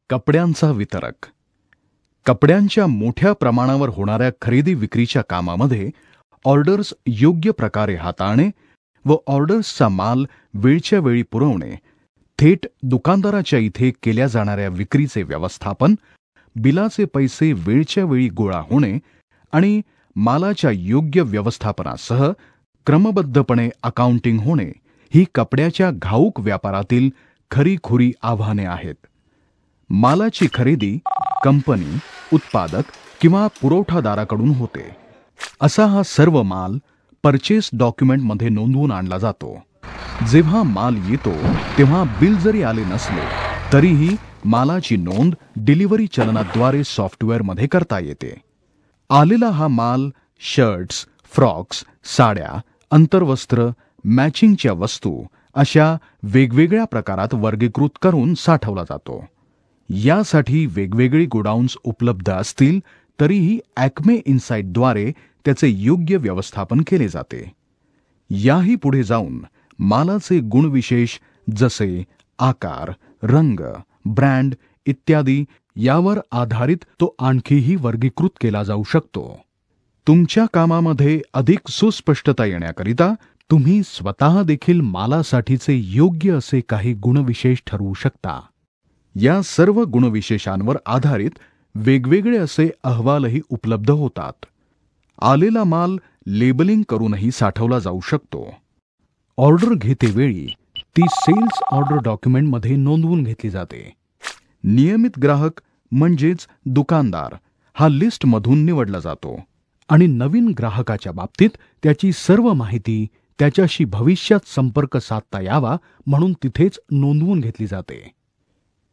कपड्यांचा वितरक. कपड्यांच्या मोठ्या प्रमाणावर होणाऱ्या खरेदी विक्रीच्या कामामध्ये ऑर्डर्स योग्य प्रकारे हाताळणे व ऑर्डर्सचा माल वेळच्या वेळी पुरवणे, थेट दुकानदाराच्या इथे केल्या जाणाऱ्या विक्रीचे व्यवस्थापन, बिलाचे पैसे वेळच्या वेळी गोळा होणे आणि मालाच्या योग्य व्यवस्थापनासह क्रमबद्धपणे अकाउंटिंग होणे ही कपड्याच्या घाऊक व्यापारातील खरीखुरी आव्हाने आहेत. मालाची खरेदी कंपनी, उत्पादक किंवा पुरवठादाराकडून होते. असा हा सर्व माल परचेस डॉक्युमेंटमध्ये नोंदवून आणला जातो. जेव्हा माल येतो तेव्हा बिल जरी आले नसले तरीही मालाची नोंद डिलिव्हरी चलनाद्वारे सॉफ्टवेअरमध्ये करता येते. आलेला हा माल शर्ट्स, फ्रॉक्स, साड्या, अंतर्वस्त्र, मॅचिंगच्या वस्तू अशा वेगवेगळ्या प्रकारात वर्गीकृत करून साठवला जातो. यासाठी वेगवेगळी गोडाऊन्स उपलब्ध असतील तरीही ॲक्मे इन्साइटद्वारे त्याचे योग्य व्यवस्थापन केले जाते. याही पुढे जाऊन मालाचे गुणविशेष जसे आकार, रंग, ब्रँड इत्यादी यावर आधारित तो आणखीही वर्गीकृत केला जाऊ शकतो. तुमच्या कामामध्ये अधिक सुस्पष्टता येण्याकरिता तुम्ही स्वतः देखील मालासाठीचे योग्य असे काही गुणविशेष ठरवू शकता. या सर्व गुणविशेषांवर आधारित वेगवेगळे असे अहवालही उपलब्ध होतात. आलेला माल लेबलिंग करूनही साठवला जाऊ शकतो. ऑर्डर घेतेवेळी ती सेल्स ऑर्डर डॉक्युमेंटमध्ये नोंदवून घेतली जाते. नियमित ग्राहक म्हणजेच दुकानदार हा लिस्टमधून निवडला जातो आणि नवीन ग्राहकाच्या बाबतीत त्याची सर्व माहिती त्याच्याशी भविष्यात संपर्क साधता यावा म्हणून तिथेच नोंदवून घेतली जाते.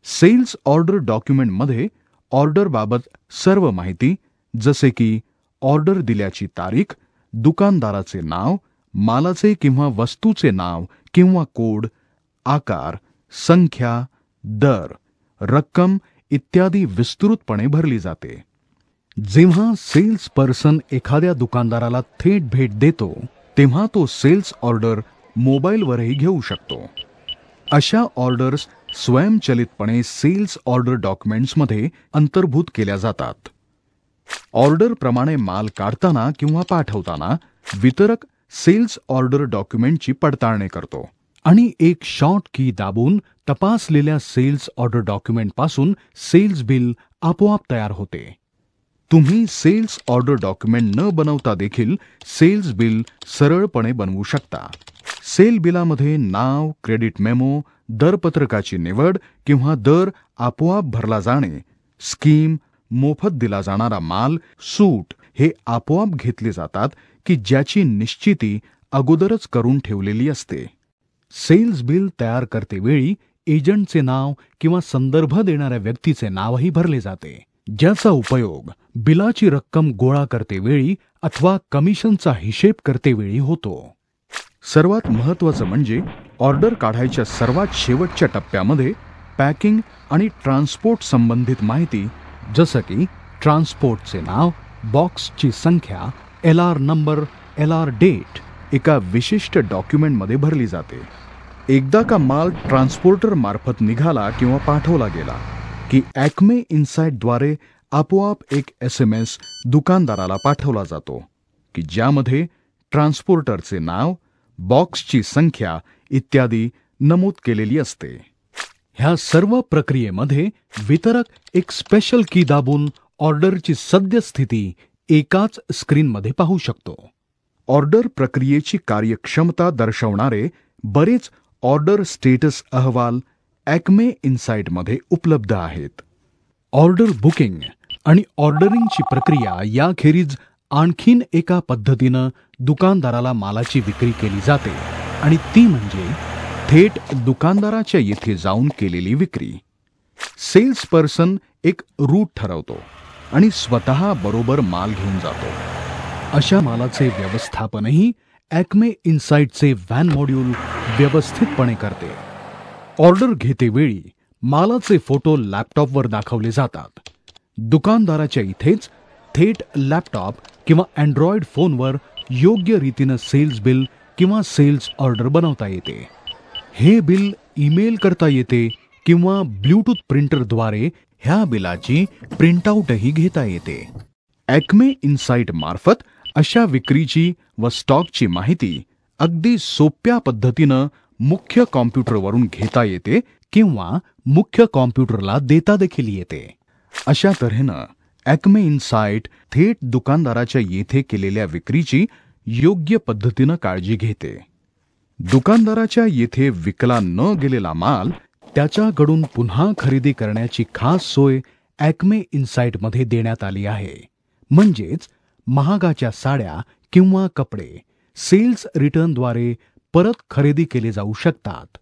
सेल्स ऑर्डर डॉक्युमेंटमध्ये ऑर्डरबाबत सर्व माहिती जसे की ऑर्डर दिल्याची तारीख, दुकानदाराचे नाव, मालाचे किंवा वस्तूचे नाव किंवा कोड, आकार, संख्या, दर, रक्कम इत्यादी विस्तृतपणे भरली जाते. जेव्हा सेल्स पर्सन एखाद्या दुकानदाराला थेट भेट देतो तेव्हा तो सेल्स ऑर्डर मोबाईलवरही घेऊ शकतो. अशा ऑर्डर्स स्वयंचलितपणे सेल्स ऑर्डर डॉक्युमेंट्समध्ये अंतर्भूत केल्या जातात. ऑर्डरप्रमाणे माल काढताना किंवा पाठवताना वितरक सेल्स ऑर्डर डॉक्युमेंटची पडताळणी करतो आणि एक शॉर्ट की दाबून तपासलेल्या सेल्स ऑर्डर डॉक्युमेंटपासून सेल्स बिल आपोआप तयार होते. तुम्ही सेल्स ऑर्डर डॉक्युमेंट न बनवता देखील सेल्स बिल सरळपणे बनवू शकता. सेल बिलामध्ये नाव, क्रेडिट मेमो, दरपत्रकाची निवड किंवा दर आपोआप भरला जाणे, स्कीम, मोफत दिला जाणारा माल, सूट हे आपोआप घेतले जातात की ज्याची निश्चिती अगोदरच करून ठेवलेली असते. सेल्स बिल तयार करतेवेळी एजंटचे नाव किंवा संदर्भ देणाऱ्या व्यक्तीचे नावही भरले जाते, ज्याचा उपयोग बिलाची रक्कम गोळा करतेवेळी अथवा कमिशनचा हिशेब करतेवेळी होतो. सर्वात महत्त्वाचं म्हणजे ऑर्डर काढायच्या सर्वात शेवटच्या टप्प्यामध्ये पॅकिंग आणि ट्रान्सपोर्ट संबंधित माहिती जसं की ट्रान्सपोर्टचे नाव, बॉक्सची संख्या, LR नंबर, LR डेट एका विशिष्ट डॉक्युमेंटमध्ये भरली जाते. एकदा का माल ट्रान्सपोर्टर मार्फत निघाला किंवा पाठवला गेला की ॲक्मे इन्साइटद्वारे आपोआप एक SMS दुकानदाराला पाठवला जातो की ज्यामध्ये ट्रान्सपोर्टरचे नाव, बॉक्सची संख्या इत्यादी नमूद केलेली असते. ह्या सर्व प्रक्रियेमध्ये वितरक एक स्पेशल की दाबून ऑर्डरची सद्यस्थिती एकाच स्क्रीनमध्ये पाहू शकतो. ऑर्डर प्रक्रियेची कार्यक्षमता दर्शवणारे बरेच ऑर्डर स्टेटस अहवाल ॲक्मे इन्साइटमध्ये उपलब्ध आहेत. ऑर्डर बुकिंग आणि ऑर्डरिंगची प्रक्रिया याखेरीज आणखीन एका पद्धतीनं दुकानदाराला मालाची विक्री केली जाते आणि ती म्हणजे थेट दुकानदाराच्या येथे जाऊन केलेली विक्री. सेल्स पर्सन एक रूट ठरवतो आणि स्वतः बरोबर माल घेऊन जातो. अशा मालाचे व्यवस्थापनही ॲक्मे इन्साइटचे व्हॅन मॉड्यूल व्यवस्थितपणे करते. ऑर्डर घेतेवेळी मालाचे फोटो लॅपटॉपवर दाखवले जातात. दुकानदाराच्या इथेच थेट लॅपटॉप किंवा अँड्रॉइड फोनवर योग्य रीतीनं सेल्स बिल किंवा सेल्स ऑर्डर बनवता येते. हे बिल ईमेल करता येते किंवा ब्लूटूथ प्रिंटरद्वारे ह्या बिलाची प्रिंटआउटही घेता येते. ॲक्मे इनसाइट मार्फत अशा विक्रीची व स्टॉकची माहिती अगदी सोप्या पद्धतीनं मुख्य कॉम्प्युटरवरून घेता येते किंवा मुख्य कॉम्प्युटरला देता देखील येते. अशा तऱ्हेनं ॲक्मे इनसाइट थेट दुकानदाराच्या येथे केलेल्या विक्रीची योग्य पद्धतीनं काळजी घेते. दुकानदाराच्या येथे विकला न गेलेला माल त्याच्याकडून पुन्हा खरेदी करण्याची खास सोय ॲक्मे इनसाइटमध्ये देण्यात आली आहे. म्हणजेच महागाच्या साड्या किंवा कपडे सेल्स रिटर्नद्वारे परत खरेदी केले जाऊ शकतात.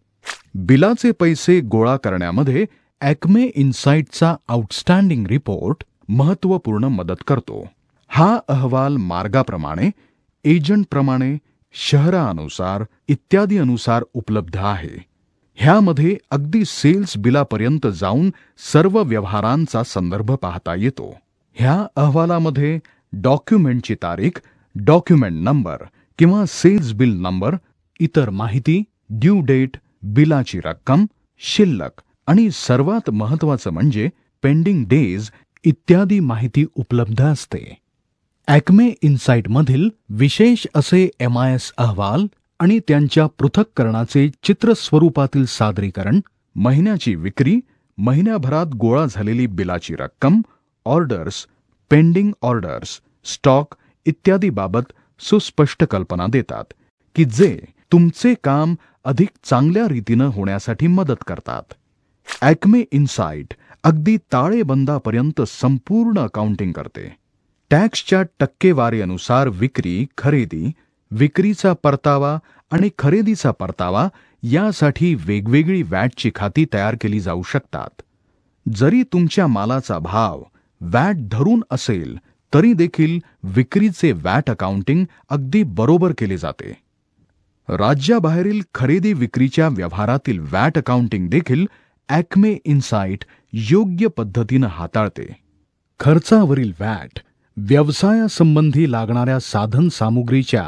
बिलाचे पैसे गोळा करण्यामध्ये ॲक्मे इनसाइटचा आउटस्टँडिंग रिपोर्ट महत्त्वपूर्ण मदत करतो. हा अहवाल मार्गाप्रमाणे, एजंटप्रमाणे, शहरानुसार इत्यादी अनुसार उपलब्ध आहे. ह्यामध्ये अगदी सेल्स बिलापर्यंत जाऊन सर्व व्यवहारांचा संदर्भ पाहता येतो. ह्या अहवालामध्ये डॉक्युमेंटची तारीख, डॉक्युमेंट नंबर किंवा सेल्स बिल नंबर, इतर माहिती, ड्यू डेट, बिलाची रक्कम, शिल्लक आणि सर्वात महत्त्वाचं म्हणजे पेंडिंग डेज इत्यादी माहिती उपलब्ध असते. ॲक्मे इनसाइटमधील विशेष असे MIS अहवाल आणि त्यांच्या पृथक्करणाचे चित्र स्वरूपातील सादरीकरण, महिन्याची विक्री, महिन्याभरात गोळा झालेली बिलाची रक्कम, ऑर्डर्स, पेंडिंग ऑर्डर्स, स्टॉक इत्यादी बाबत सुस्पष्ट कल्पना देतात की जे तुमचे काम अधिक चांगल्या रीतीनं होण्यासाठी मदत करतात. ॲक्मे इनसाइट अगदी ताळेबंदापर्यंत संपूर्ण अकाउंटिंग करते. टॅक्सच्या टक्केवारीनुसार विक्री, खरेदी, विक्रीचा परतावा आणि खरेदीचा परतावा यासाठी वेगवेगळी वॅटची खाती तयार केली जाऊ शकतात. जरी तुमच्या मालाचा भाव वॅट धरून असेल तरी देखील विक्रीचे वॅट अकाउंटिंग अगदी बरोबर केले जाते. राज्याबाहेरील खरेदी विक्रीच्या व्यवहारातील वॅट अकाउंटिंग देखील ॲक्मे इनसाइट योग्य पद्धतीनं हाताळते. खर्चावरील वॅट, व्यवसायासंबंधी लागणाऱ्या साधन सामुग्रीच्या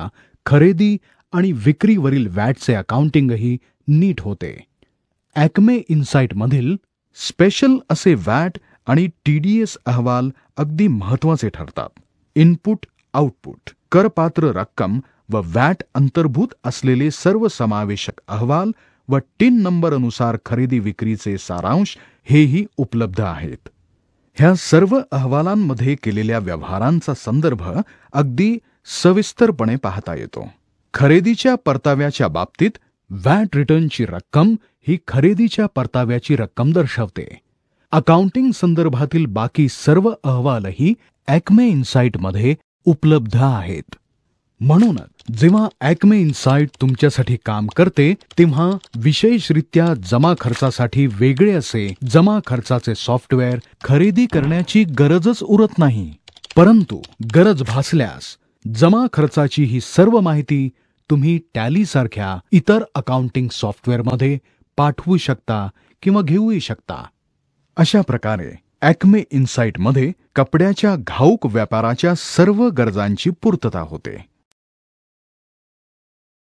खरेदी आणि विक्रीवरील वॅटचे अकाउंटिंगही नीट होते. ॲक्मे इनसाइटमधील स्पेशल असे वॅट आणि TDS अहवाल अगदी महत्त्वाचे ठरतात. इनपुट, आउटपुट, करपात्र रक्कम व वॅट अंतर्भूत असलेले सर्वसमावेशक अहवाल व टिन नंबरनुसार खरेदी विक्रीचे सारांश हेही उपलब्ध आहेत. ह्या सर्व अहवालांमध्ये केलेल्या व्यवहारांचा संदर्भ अगदी सविस्तरपणे पाहता येतो. खरेदीच्या परताव्याच्या बाबतीत वॅट रिटर्नची रक्कम ही खरेदीच्या परताव्याची रक्कम दर्शवते. अकाउंटिंग संदर्भातील बाकी सर्व अहवालही ॲक्मे इनसाइटमध्ये उपलब्ध आहेत. म्हणूनच जेव्हा ॲक्मे इनसाइट तुमच्यासाठी काम करते तेव्हा विशेषरित्या जमा खर्चासाठी वेगळे असे जमा खर्चाचे सॉफ्टवेअर खरेदी करण्याची गरजच उरत नाही. परंतु गरज भासल्यास जमा खर्चाची ही सर्व माहिती तुम्ही टॅली सारख्या इतर अकाउंटिंग सॉफ्टवेअरमध्ये पाठवू शकता किंवा घेऊही शकता. अशा प्रकारे ॲक्मे इनसाइटमध्ये कपड्याच्या घाऊक व्यापाराच्या सर्व गरजांची पूर्तता होते.